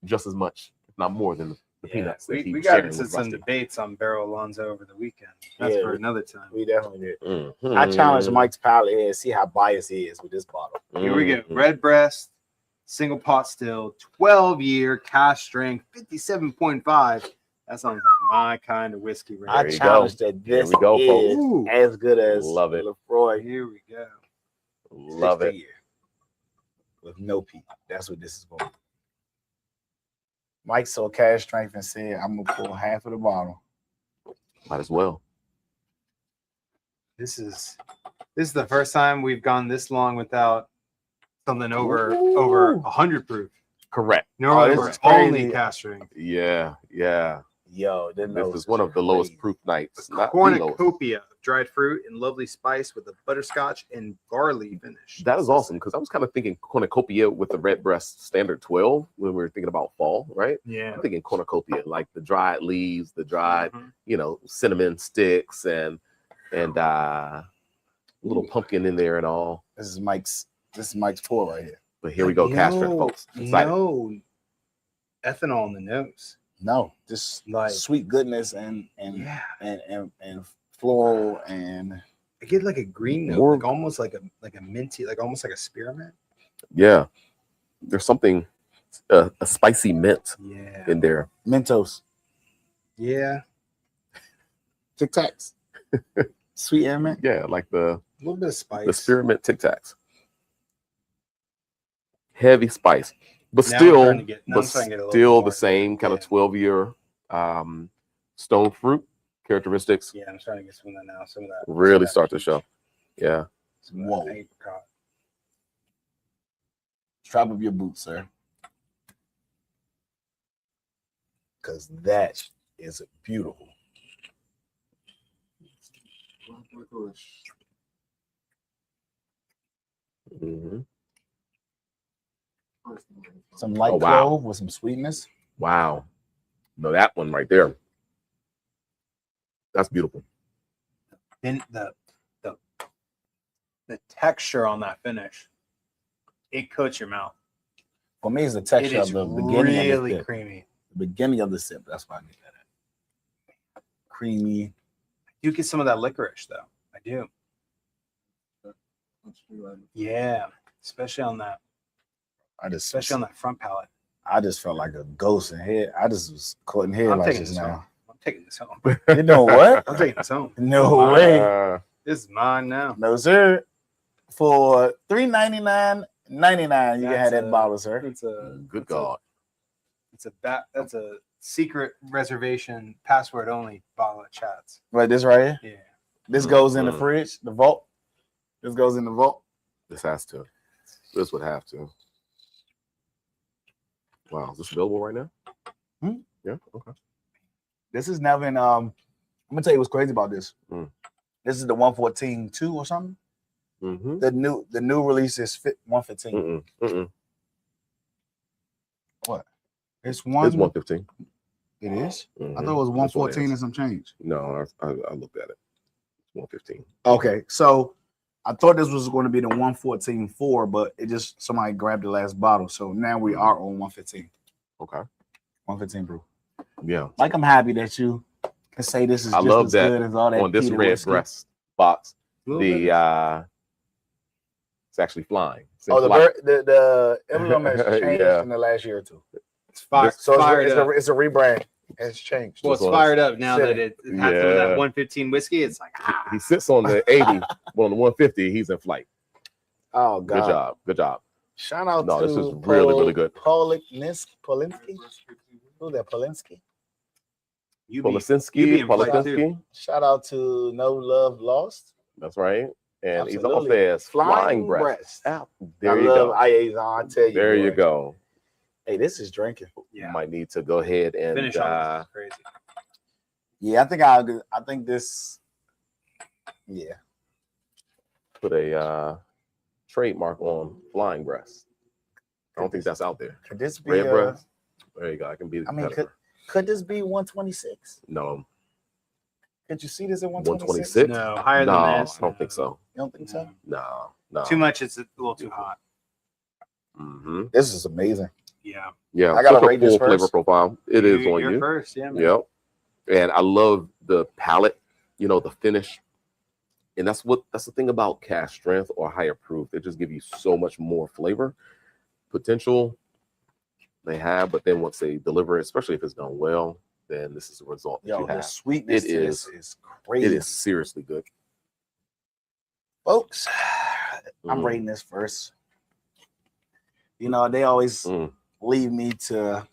just as much, if not more, than the peanuts that he we was got sharing into with some Rusty. debates on Barrel Alonzo over the weekend. That's Yeah, for another time. We definitely did. Mhm. I challenged Mike's palate here and see how biased he is with this bottle. Here we go. Mhm. Redbreast Single Pot Still, 12-year cask strength, 57.5. That sounds like my kind of whiskey right I There you challenged go. that There this we go, is folks. as good as Love it. Lefroy. Here we go. Love it. Year with no peak. That's what this is for. Mike saw cask strength and said, "I'm gonna pour half of the bottle." Might as well. This is the first time we've gone this long without something over 100 proof. Correct. Normally this we're is crazy. only cask strength. Yeah. Yo, This is one of the lowest proof nights. Not the lowest. Cornucopia dried fruit and lovely spice with a butterscotch and barley finish. That is awesome because I was kind of thinking cornucopia with the Redbreast Standard 12 when we were thinking about fall, right? Yeah. I'm thinking cornucopia, like the dried leaves, the dried, cinnamon sticks, and little pumpkin in there and all. This is Mike's pour right here. But here we go, cask-strength, folks. Excited. No ethanol in the nose. No, just Like sweet goodness and floral and I get like a green note, like almost like a minty, like almost like a spearmint. Yeah, there's something a spicy mint in there. Mentos. Yeah. Tic Tacs. Sweet and mint. Yeah, like a little bit of spice. The spearmint Tic Tacs. Heavy spice, but Now still the same kind of 12-year stone fruit characteristics. Yeah, I'm starting to get some of that now. Some of that really start to show. Yeah. Whoa. Strap up your boots, sir. Because that is beautiful. Mm-hmm. Some light clove with some sweetness. Wow. No, that one right there. That's beautiful. Then the texture on that finish, it coats your mouth. For me, it's the texture of the beginning really of the sip. creamy. The beginning of the sip. That's why I get that. Creamy. You get some of that licorice though. I do. Yeah, especially on that. Especially on that front palate. I just felt like a ghost in here. I just was caught in here like this now. I'm taking this home. You know what? I'm taking this home. No way. This is mine now. No, sir. For $3.99.99, you can have that bottle, sir. It's a good God. That's a secret reservation, password only bottle of Chats. Right, this right here? Yeah. This goes in the fridge, the vault. This goes in the vault. This has to. This would have to. Wow, is this available right now? Yeah, okay. This is now in I'm gonna tell you what's crazy about this. This is the 114.2 or something. The new release is 115. What? It's 115. It is? I thought it was 114 and some change. No, I looked at it. 115. Okay, so I thought this was going to be the 114.4, but it just somebody grabbed the last bottle. So now we are on 115. Okay. 115 brew. Yeah. Like I'm happy that you can say this is I just love as that good as all that on this Redbreast box. It's actually flying. The emblem has changed in the last year or two. It's fired. It's a rebrand. It's changed. Well, it's fired up now that it has that 115 whiskey. It's like he sits on the 80, but on the 150, he's in flight. Oh God! Good job. Shout out to this is really good. Polinsky. Who's that? Polinsky. Polinsky. Shout out to No Love Lost. That's right. And he's also says Flying Breast. There you go. I tell you. There you go. Hey, this is drinking. Yeah. You might need to go ahead and finish on this. Crazy. Yeah, I think this. Yeah. Put a trademark on Flying Breast. I don't think that's out there. Could this be Redbreast? There you go. I can be. Could this be 126? No. Could you see this at 126? No, higher than this. I don't think so. You don't think so? No. Too much. It's a little too hot. This is amazing. Yeah. I gotta rate this first. Flavor profile. It is on you. First, yeah. Man. Yep. And I love the palate. The finish. And that's the thing about cask-strength or higher proof. They just give you so much more flavor potential they have, but then once they deliver it, especially if it's done well, then this is the result that you have. The sweetness is crazy. It is seriously good. Folks, I'm rating this first. They always leave me to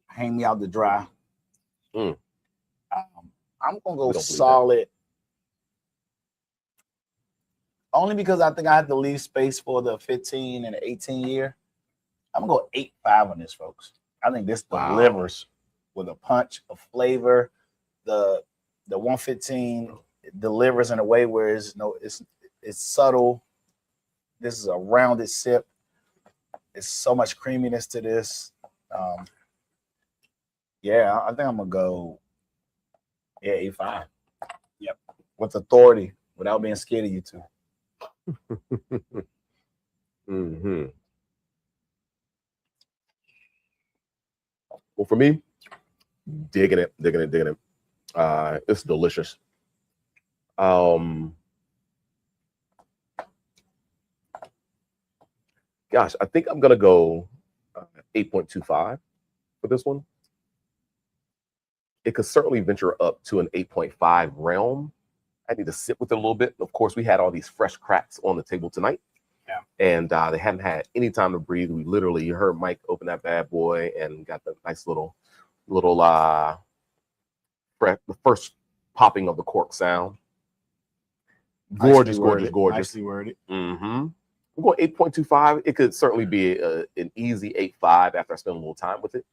hang me out to dry. I'm gonna go solid. Only because I think I have to leave space for the 15 and the 18 year. I'm gonna go 8.5 on this, folks. I think this delivers with a punch of flavor. the 115 delivers in a way where it's subtle. This is a rounded sip. It's so much creaminess to this. Yeah, I think I'm gonna go 8.5. Yep. With authority, without being scared of you two. Mm-hmm. Well, for me, digging it. It's delicious. Gosh, I think I'm gonna go 8.25 for this one. It could certainly venture up to an 8.5 realm. I need to sit with it a little bit. Of course, we had all these fresh cracks on the table tonight. Yeah. And they hadn't had any time to breathe. We literally, you heard Mike open that bad boy and got the nice little the first popping of the cork sound. Gorgeous. Nicely worded. Mm-hmm. I'm going 8.25. It could certainly be an easy 8.5 after I spend a little time with it.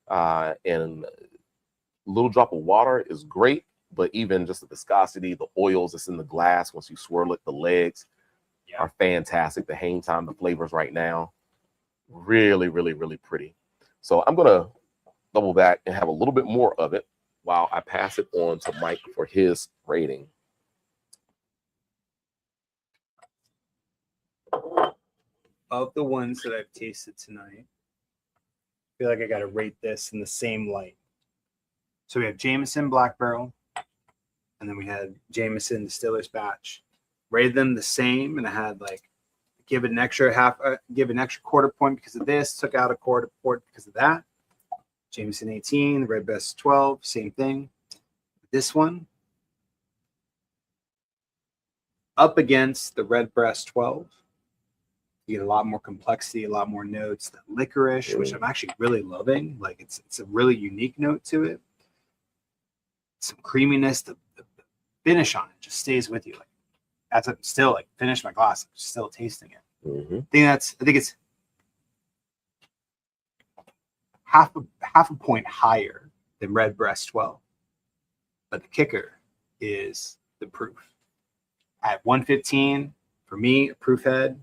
And a little drop of water is great, but even just the viscosity, the oils that's in the glass once you swirl it, the legs are fantastic. The hang time, the flavors right now, really, really, really pretty. So I'm gonna double back and have a little bit more of it while I pass it on to Mike for his rating. Of the ones that I've tasted tonight, I feel like I got to rate this in the same light. So we have Jameson Black Barrel, and then we had Jameson Distiller's Batch. Rated them the same, and I had give an extra quarter point because of this, took out a quarter point because of that. Jameson 18, the Redbreast 12, same thing. This one up against the Redbreast 12. You get a lot more complexity, a lot more notes. The licorice, which I'm actually really loving. It's a really unique note to it. Some creaminess. The finish on it just stays with you. I'm still finish my glass. I'm still tasting it. Mm-hmm. I think it's half a point higher than Redbreast 12. But the kicker is the proof. At 115, for me, a proof head.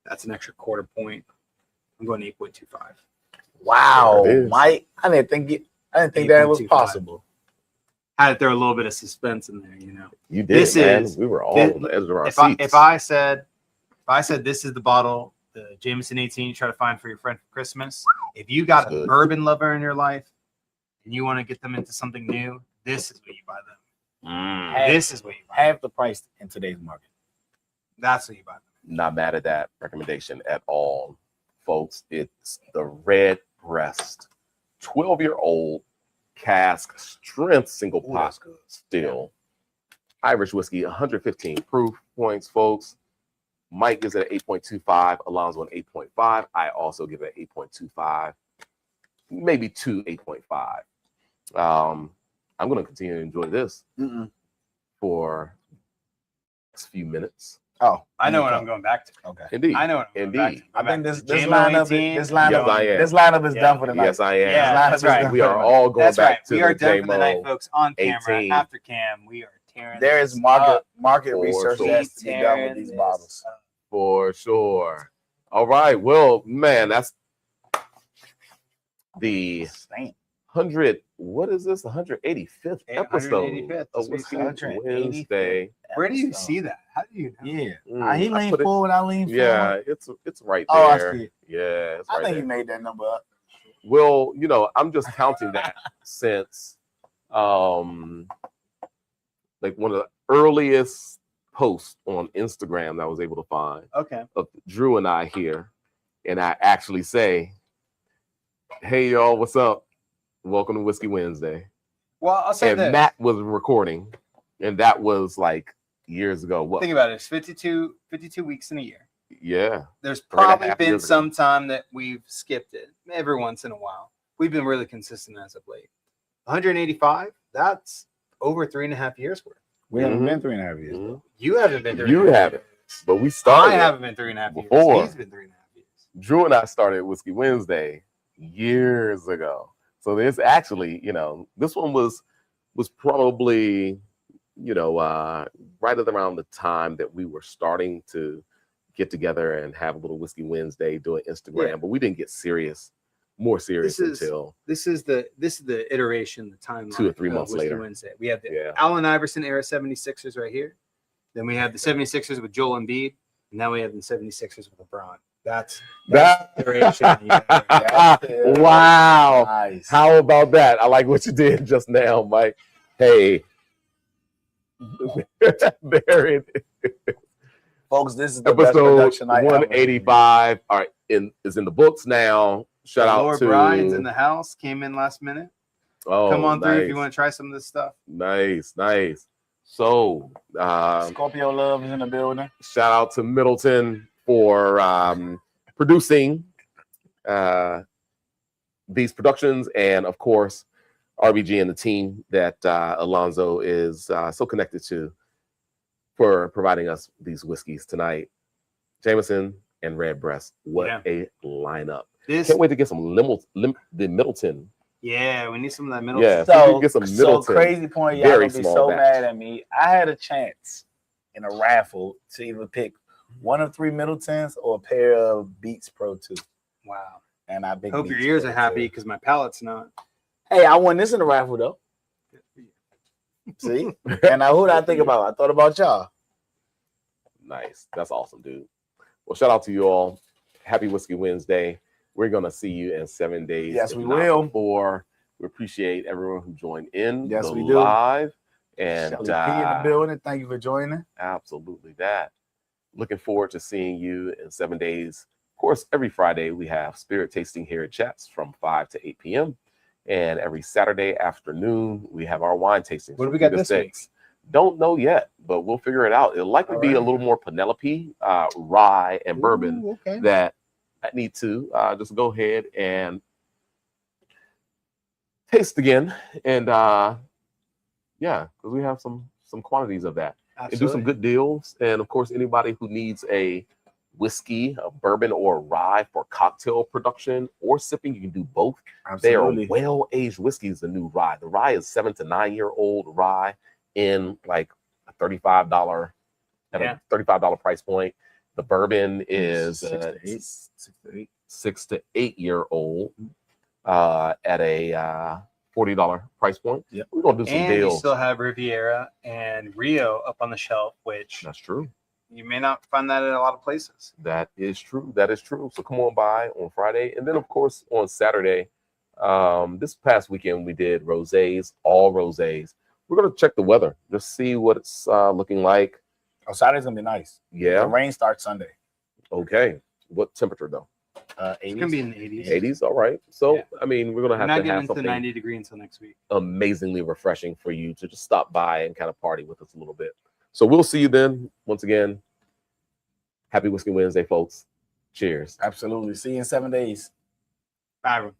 That's an extra quarter point. I'm going 8.25. Wow, Mike! I didn't think that was possible. Had to throw a little bit of suspense in there, You did, we were all on the edge of our seats. If I said this is the bottle, the Jameson 18 you try to find for your friend for Christmas, if you got a bourbon lover in your life and you want to get them into something new, this is what you buy them. This is what you buy them. Half the price in today's market. That's what you buy them. Not mad at that recommendation at all, folks. It's the Redbreast 12-year-old cask-strength single pot still. Irish whiskey, 115 proof points, folks. Mike gives it an 8.25. Alonzo an 8.5. I also give it an 8.25, maybe 8.5. I'm going to continue to enjoy this for the next few minutes. Oh, I know what I'm going back to. Okay. Indeed. I know what I'm going back to. I think this lineup lineup is done for the night. Yes, I am. Yeah, that's right. We are all going back to we are the done for the night, JMO folks. On camera, 18. after cam, we are tearing. There is market research that has to be done with these bottles. For sure. All right. Well, man, that's the 100. What is this? 185th episode 185th. of Whiskey Wednesday. Where do you see that? How do you know? Yeah. He leaned forward. I leaned forward. Yeah, it's right there. Oh, I see it. Yeah, it's I right think there. you made that number up. Well, I'm just counting that since one of the earliest posts on Instagram that I was able to find Okay. of Drew and I here, and I actually say, "Hey y'all, what's up? Welcome to Whiskey Wednesday." Well, I'll say and this. Matt was recording, and that was years ago. What? Think about it. It's 52 weeks in a year. Yeah. There's 3.5 probably been years ago. some time that we've skipped it every once in a while. We've been really consistent as of late. 185, that's over 3.5 years worth. We haven't been 3.5 years. Mhm. You haven't been 3.5 You years. haven't, but we started. I haven't been 3.5 before. years. He's been 3.5 years. Drew and I started Whiskey Wednesday years ago. So there's actually, this one was was probably, you know, right at around the time that we were starting to get together and have a little Whiskey Wednesday, doing Instagram, Yeah. but we didn't get more serious until this is the iteration, the timeline. 2 or 3 months Whiskey later. Wednesday. We have the Yeah. Allen Iverson era 76ers right here. Then we have the 76ers with Joel Embiid. And now we have the 76ers with LeBron. That's That the iteration. You got there. wow. Nice. How about that? I like what you did just now, Mike. Hey. There it is. Folks, this is the best Episode production I ever. 185 is in the books now. Shout out Lord to Brian's in the house. Came in last minute. Oh, Come on through if you nice. want to try some of this stuff. Nice. So Scorpio Love is in the building. shout out to Midleton for producing these productions, and of course RBG and the team that Alonzo is so connected to for providing us these whiskeys tonight. Jameson and Redbreast. What a lineup. Can't wait to get some the Midleton. Yeah, we need some of that middle. Yeah. So, we can get some so Midleton. crazy point, y'all Very gonna be small so batch. mad at me. I had a chance in a raffle to either pick one of 3 Middletons or a pair of Beats Pro 2. Wow. And I picked Hope your Beats ears Pro are happy 2. because my palate's not. Hey, I won this in the raffle though. See? And now who did I think about? I thought about y'all. Nice. That's awesome, dude. Well, shout out to you all. Happy Whiskey Wednesday. We're going to see you in 7 days. Yes, if we not will. before. We appreciate everyone who joined in. Yes, the we do. live. And Shelly P in the building. Thank you for joining. absolutely that. Looking forward to seeing you in 7 days. Of course, every Friday we have spirit tasting here at Chats from 5 to 8 p.m. And every Saturday afternoon we have our wine tasting. What do we got this week? Don't know yet, but we'll figure it out. It'll likely All be a right. little more Penelope, rye, and bourbon Ooh, okay. that I need to just go ahead and taste again. And yeah, because we have some quantities of that. And do some good deals. And of course, anybody who needs a whiskey, a bourbon, or rye for cocktail production or sipping, you can do both. Absolutely. They are well-aged whiskeys, the new rye. The rye is 7 to 9 year old rye in like a $35 at a $35 price point. The bourbon is 6 to 8 year old at a $40 price point. Yep. We're gonna do some And you deals. still have Riviera and Rio up on the shelf, which That's true. you may not find that in a lot of places. That is true. That is true. So come on by on Friday. And then, of course, on Saturday, this past weekend, we did rosés, all rosés. We're going to check the weather, just see what it's looking like. Oh, Saturday's gonna be nice. The Yeah. rain starts Sunday. Okay. What temperature, though? It's 80s. gonna be in the 80s. 80s. All right. So, Yeah. I mean, we're going to We're have not to getting have into the something 90-degree until next week. amazingly refreshing for you to just stop by and kind of party with us a little bit. So we'll see you then. Once again, happy Whiskey Wednesday, folks. Cheers. Absolutely. See you in 7 days. Bye, everyone.